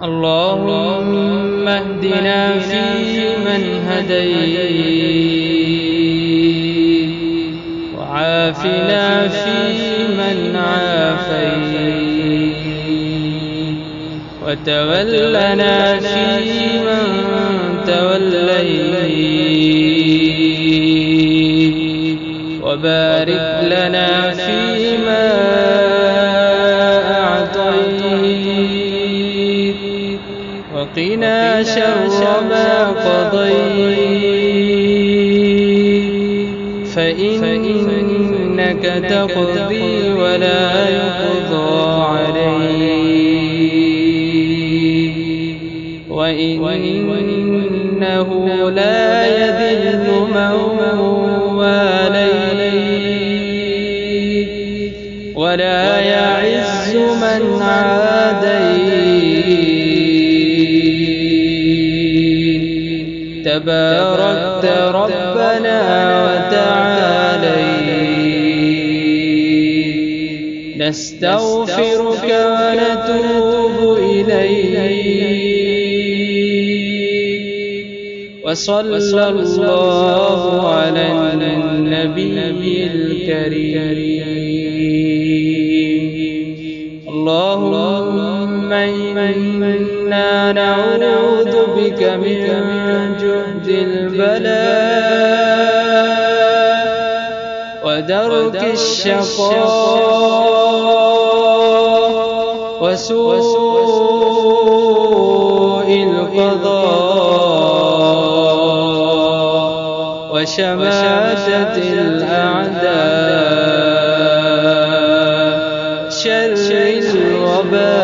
اللهم اهدنا فيمن هديت، وعافنا فيمن عافيت، وتولنا فيمن توليت، وبارك لنا فيما أعطيت، وقنا شر ما قضيت، فإنك تقضي ولا يقضى عليك، وإنه لا يذل من واليت، ولا يعز من عاديت. تباركت ربنا وتعاليت، نستغفرك ونتوب إليك، وصلى الله على النبي الكريم. اللهم إنا نعوذ بك من جهد البلاء ودرك الشقاء وسوء القضاء وشماتة الأعداء شر الوباء.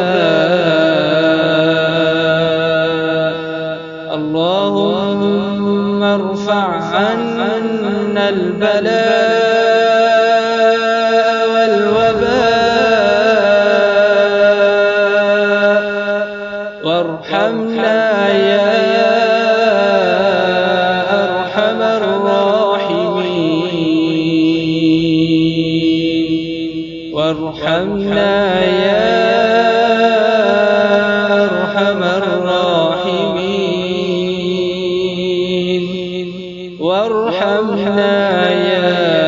اللهم ارفع عنا البلاء والوباء، وارحمنا يا أرحم الراحمين، وارحمنا يا أرحم الراحمين، وارحمنا يا